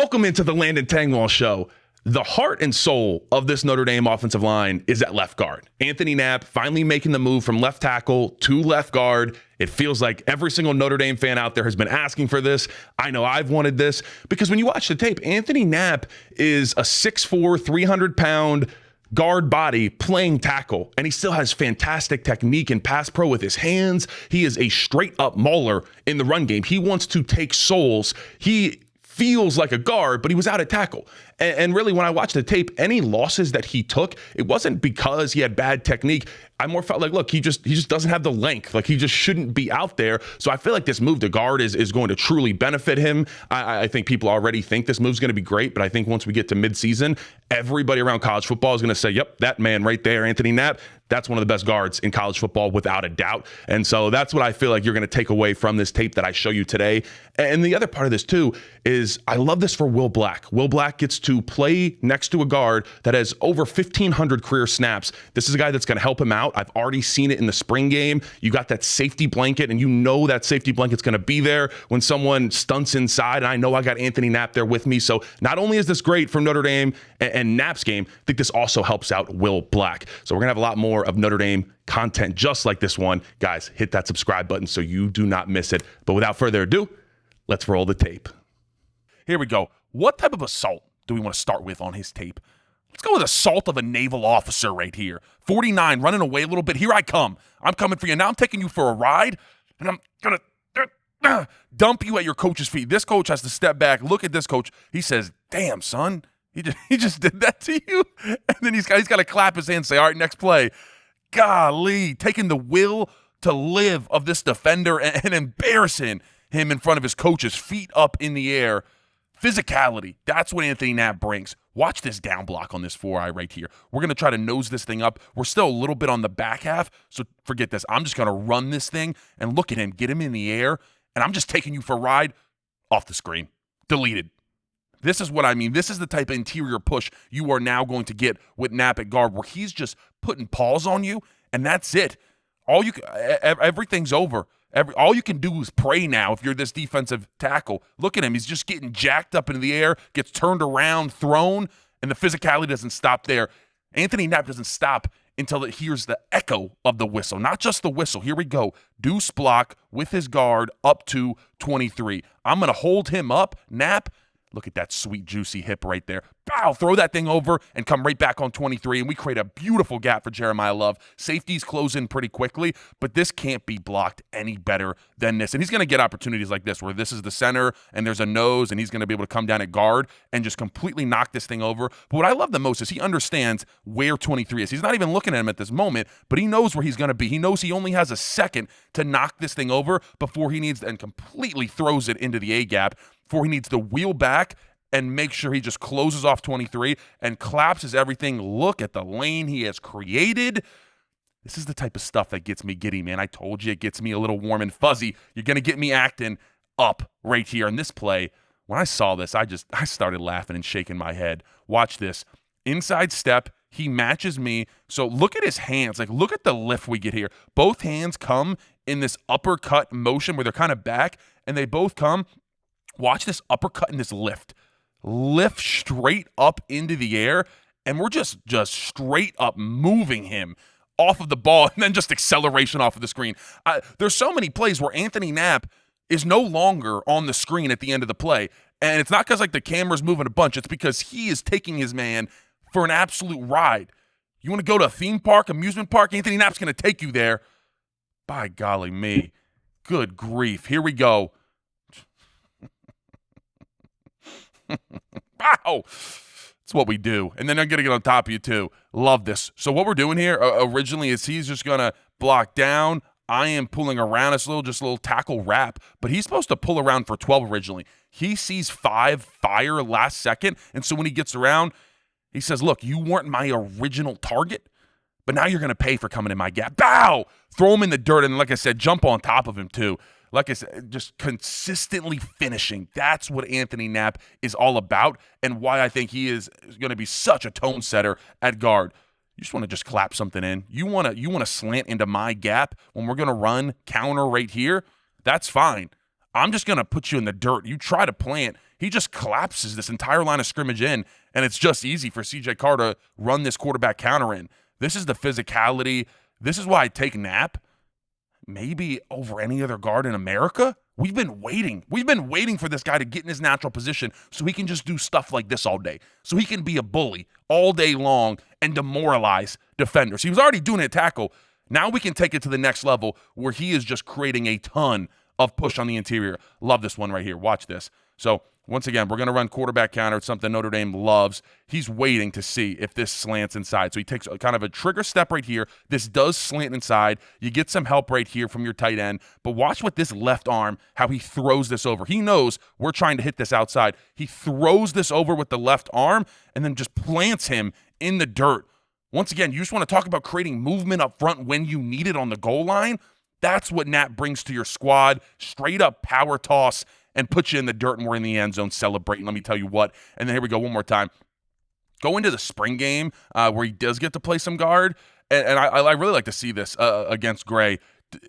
Welcome into the Landon Tangwall Show. The heart and soul of this Notre Dame offensive line is at left guard. Anthonie Knapp finally making the move from left tackle to left guard. It feels like every single Notre Dame fan out there has been asking for this. I know I've wanted this because when you watch the tape, Anthonie Knapp is a 6'4", 300-pound guard body playing tackle, and he still has fantastic technique and pass pro with his hands. He is a straight-up mauler in the run game. He wants to take souls. He feels like a guard, but he was out at tackle. And really, when I watched the tape, any losses that he took, it wasn't because he had bad technique. I more felt like, look, he just doesn't have the length. Like, he just shouldn't be out there. So I feel like this move to guard is going to truly benefit him. I think people already think this move's going to be great, but I think once we get to midseason, everybody around college football is going to say, yep, that man right there, Anthonie Knapp, that's one of the best guards in college football without a doubt. And so that's what I feel like you're going to take away from this tape that I show you today. And the other part of this too is I love this for Will Black. Will Black gets to play next to a guard that has over 1,500 career snaps. This is a guy that's going to help him out. I've already seen it in the spring game. You got that safety blanket, and you know that safety blanket's going to be there when someone stunts inside. And I know I got Anthonie Knapp there with me. So not only is this great from Notre Dame and Knapp's game, I think this also helps out Will Black. So we're going to have a lot more of Notre Dame content just like this one. Guys, hit that subscribe button so you do not miss it. But without further ado, let's roll the tape. Here we go. What type of assault do we want to start with on his tape? Let's go with assault of a naval officer right here. 49, running away a little bit. Here I come. I'm coming for you. Now I'm taking you for a ride, and I'm going to dump you at your coach's feet. This coach has to step back. Look at this coach. He says, damn, son, he just did that to you? And then he's got to clap his hands and say, all right, next play. Golly, taking the will to live of this defender and embarrassing him in front of his coaches, feet up in the air. Physicality, that's what Anthonie Knapp brings. Watch this down block on this 4-eye right here. We're going to try to nose this thing up. We're still a little bit on the back half, so forget this. I'm just going to run this thing and look at him, get him in the air, and I'm just taking you for a ride off the screen. Deleted. This is what I mean. This is the type of interior push you are now going to get with Knapp at guard, where he's just putting paws on you, and that's it. Everything's over. All you can do is pray now if you're this defensive tackle. Look at him. He's just getting jacked up into the air, gets turned around, thrown, and the physicality doesn't stop there. Anthonie Knapp doesn't stop until it hears the echo of the whistle. Not just the whistle. Here we go. Deuce block with his guard up to 23. I'm going to hold him up. Knapp, look at that sweet, juicy hip right there. Bow, throw that thing over and come right back on 23, and we create a beautiful gap for Jeremiah Love. Safeties close in pretty quickly, but this can't be blocked any better than this. And he's going to get opportunities like this, where this is the center and there's a nose, and he's going to be able to come down at guard and just completely knock this thing over. But what I love the most is he understands where 23 is. He's not even looking at him at this moment, but he knows where he's going to be. He knows he only has a second to knock this thing over before he needs, and completely throws it into the A-gap, before he needs to wheel back and make sure he just closes off 23 and collapses everything. Look at the lane he has created. This is the type of stuff that gets me giddy, man. I told you it gets me a little warm and fuzzy. You're going to get me acting up right here in this play. When I saw this, I started laughing and shaking my head. Watch this. Inside step. He matches me. So look at his hands. Like, look at the lift we get here. Both hands come in this uppercut motion where they're kind of back, and they both come. Watch this uppercut and this lift. Lift straight up into the air, and we're just straight up moving him off of the ball, and then just acceleration off of the screen. There's so many plays where Anthonie Knapp is no longer on the screen at the end of the play, and it's not because like the camera's moving a bunch. It's because he is taking his man for an absolute ride. You want to go to a theme park, amusement park? Anthonie Knapp's going to take you there. By golly me. Good grief. Here we go. Wow. That's what we do. And then I'm going to get on top of you too. Love this. So what we're doing here originally is he's just going to block down. I am pulling around. It's just a little tackle wrap, but he's supposed to pull around for 12 originally. He sees 5 fire last second, and so when he gets around, he says, look, you weren't my original target, but now you're going to pay for coming in my gap. Bow! Throw him in the dirt, and like I said, jump on top of him too. Like I said, just consistently finishing. That's what Anthonie Knapp is all about, and why I think he is going to be such a tone setter at guard. You just want to just clap something in. You want to slant into my gap when we're going to run counter right here. That's fine. I'm just going to put you in the dirt. You try to plant. he just collapses this entire line of scrimmage in, and it's just easy for CJ Carr to run this quarterback counter in. This is the physicality. This is why I take Knapp maybe over any other guard in America. We've been waiting. We've been waiting for this guy to get in his natural position so he can just do stuff like this all day. So he can be a bully all day long and demoralize defenders. He was already doing it at tackle. Now we can take it to the next level where he is just creating a ton of push on the interior. Love this one right here. Watch this. So once again, we're going to run quarterback counter. It's something Notre Dame loves. He's waiting to see if this slants inside. So he takes kind of a trigger step right here. This does slant inside. You get some help right here from your tight end. But watch what this left arm, how he throws this over. He knows we're trying to hit this outside. He throws this over with the left arm and then just plants him in the dirt. Once again, you just want to talk about creating movement up front when you need it on the goal line. That's what Knapp brings to your squad. Straight up power toss and put you in the dirt, and we're in the end zone celebrating. Let me tell you what. And then here we go one more time. Go into the spring game where he does get to play some guard, and I really like to see this against Gray.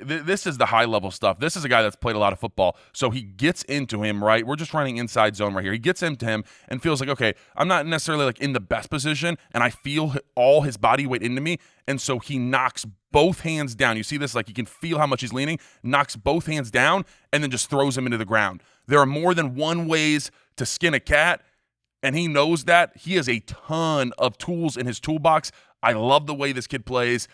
This is the high-level stuff. This is a guy that's played a lot of football. So he gets into him, right? We're just running inside zone right here. He gets into him and feels like, okay, I'm not necessarily like in the best position, and I feel all his body weight into me, and so he knocks both hands down. You see this? Like you can feel how much he's leaning, knocks both hands down, and then just throws him into the ground. There are more than one ways to skin a cat, and he knows that. He has a ton of tools in his toolbox. I love the way this kid plays.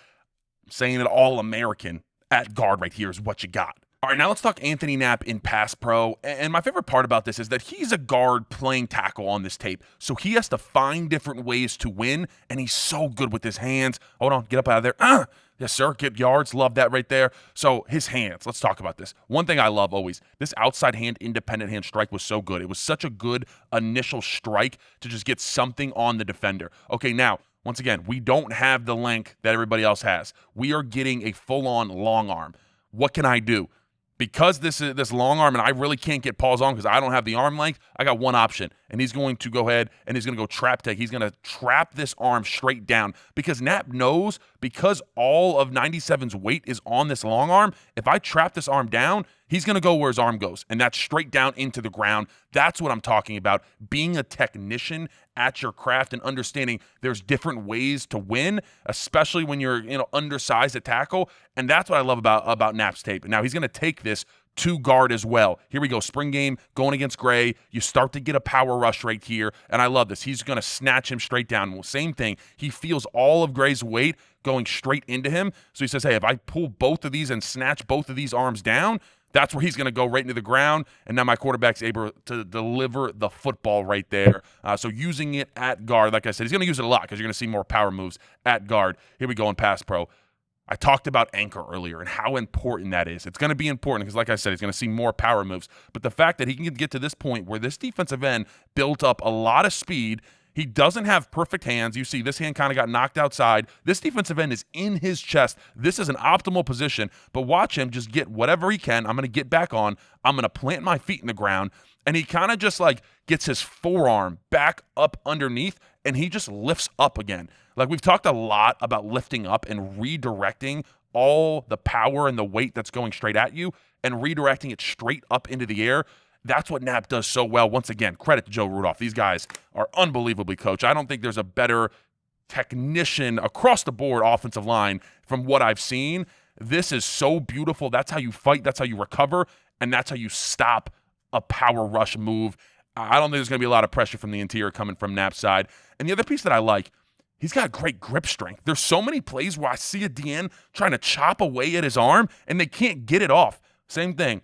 I'm saying it all-American at guard right here is what you got. All right, now let's talk Anthonie Knapp in pass pro. And my favorite part about this is that he's a guard playing tackle on this tape. So he has to find different ways to win, and he's so good with his hands. Hold on, get up out of there. Yes, sir, get yards. Love that right there. So his hands, let's talk about this. One thing I love always, this outside hand, independent hand strike was so good. It was such a good initial strike to just get something on the defender. Okay, now, once again, we don't have the length that everybody else has. We are getting a full-on long arm. What can I do? Because this is this long arm and I really can't get paws on because I don't have the arm length, I got one option. And he's going to go ahead and he's going to go trap take. He's going to trap this arm straight down because Knapp knows because all of 97's weight is on this long arm, if I trap this arm down, he's going to go where his arm goes, and that's straight down into the ground. That's what I'm talking about, being a technician at your craft and understanding there's different ways to win, especially when you're undersized at tackle, and that's what I love about Knapp's tape. Now, he's going to take this to guard as well. Here we go, spring game, going against Gray. You start to get a power rush right here, and I love this. He's going to snatch him straight down. Well, same thing. He feels all of Gray's weight going straight into him, so he says, hey, if I pull both of these and snatch both of these arms down, that's where he's going to go right into the ground, and now my quarterback's able to deliver the football right there. So using it at guard, like I said, he's going to use it a lot because you're going to see more power moves at guard. Here we go in pass pro. I talked about anchor earlier and how important that is. It's going to be important because, like I said, he's going to see more power moves. But the fact that he can get to this point where this defensive end built up a lot of speed, he doesn't have perfect hands. You see this hand kind of got knocked outside. This defensive end is in his chest. This is an optimal position. But watch him just get whatever he can. I'm going to get back on. I'm going to plant my feet in the ground. And he kind of just like gets his forearm back up underneath, and he just lifts up again. Like we've talked a lot about lifting up and redirecting all the power and the weight that's going straight at you and redirecting it straight up into the air. That's what Knapp does so well. Once again, credit to Joe Rudolph. These guys are unbelievably coached. I don't think there's a better technician across the board offensive line from what I've seen. This is so beautiful. That's how you fight. That's how you recover. And that's how you stop a power rush move. I don't think there's going to be a lot of pressure from the interior coming from Knapp's side. And the other piece that I like, he's got great grip strength. There's so many plays where I see a DN trying to chop away at his arm, and they can't get it off. Same thing.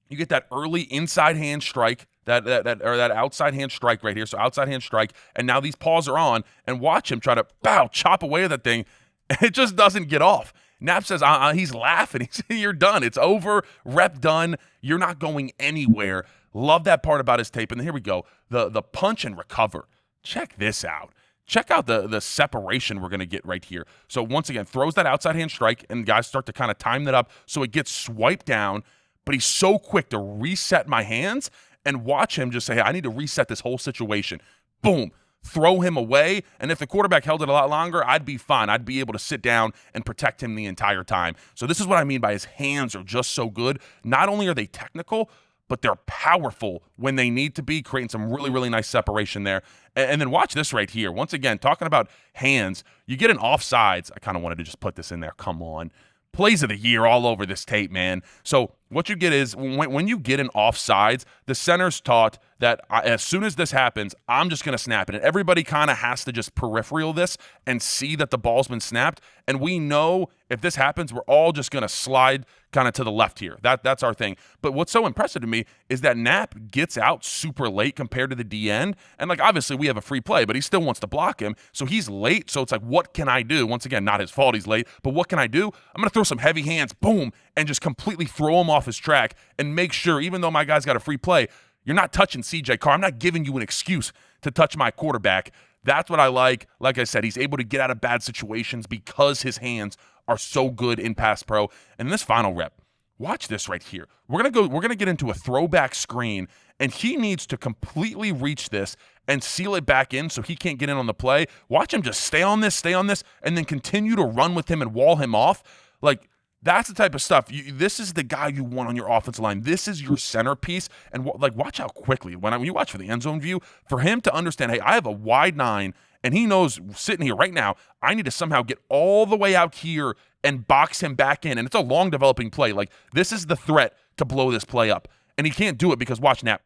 You get that early inside hand strike, that outside hand strike right here. So outside hand strike, and now these paws are on, and watch him try to chop away at that thing, and it just doesn't get off. Knapp says, he's laughing. You're done. It's over. Rep done. You're not going anywhere. Love that part about his tape. And here we go. The punch and recover. Check this out. Check out the separation we're going to get right here. So once again, throws that outside hand strike, and guys start to kind of time that up so it gets swiped down, but he's so quick to reset my hands, and watch him just say, hey, I need to reset this whole situation. Boom. Throw him away, and if the quarterback held it a lot longer, I'd be fine. I'd be able to sit down and protect him the entire time. So this is what I mean by his hands are just so good. Not only are they technical, but they're powerful when they need to be, creating some really, really nice separation there. And then watch this right here. Once again, talking about hands, you get an offsides. I kind of wanted to just put this in there. Come on. Plays of the year all over this tape, man. So what you get is when you get an offsides, the center's taught that as soon as this happens, I'm just going to snap it. And everybody kind of has to just peripheral this and see that the ball's been snapped. And we know if this happens, we're all just going to slide kind of to the left here. That's our thing. But what's so impressive to me is that Knapp gets out super late compared to the D end. And like, obviously we have a free play, but he still wants to block him. So he's late. So it's like, what can I do? Once again, not his fault he's late, but what can I do? I'm going to throw some heavy hands, boom, and just completely throw him off his track and make sure, even though my guy's got a free play, you're not touching CJ Carr. I'm not giving you an excuse to touch my quarterback. That's what I like. Like I said, he's able to get out of bad situations because his hands are so good in pass pro. And this final rep, watch this right here. We're gonna get into a throwback screen, and he needs to completely reach this and seal it back in so he can't get in on the play. Watch him just stay on this, and then continue to run with him and wall him off. Like, that's the type of stuff. This is the guy you want on your offensive line. This is your centerpiece. And watch how quickly, when you watch for the end zone view, for him to understand, hey, I have a wide 9, and he knows sitting here right now, I need to somehow get all the way out here and box him back in. And it's a long developing play. Like, this is the threat to blow this play up. And he can't do it because watch Knapp.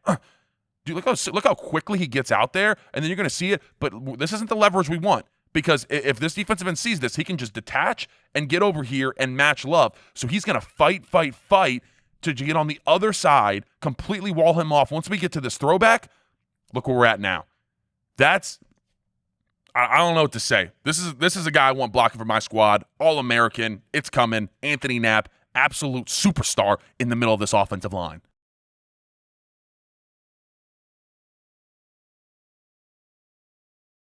Dude, look how quickly he gets out there, and then you're going to see it. But this isn't the leverage we want. Because if this defensive end sees this, he can just detach and get over here and match Love. So he's going to fight to get on the other side, completely wall him off. Once we get to this throwback, look where we're at now. I don't know what to say. This is a guy I want blocking for my squad. All-American. It's coming. Anthonie Knapp, absolute superstar in the middle of this offensive line.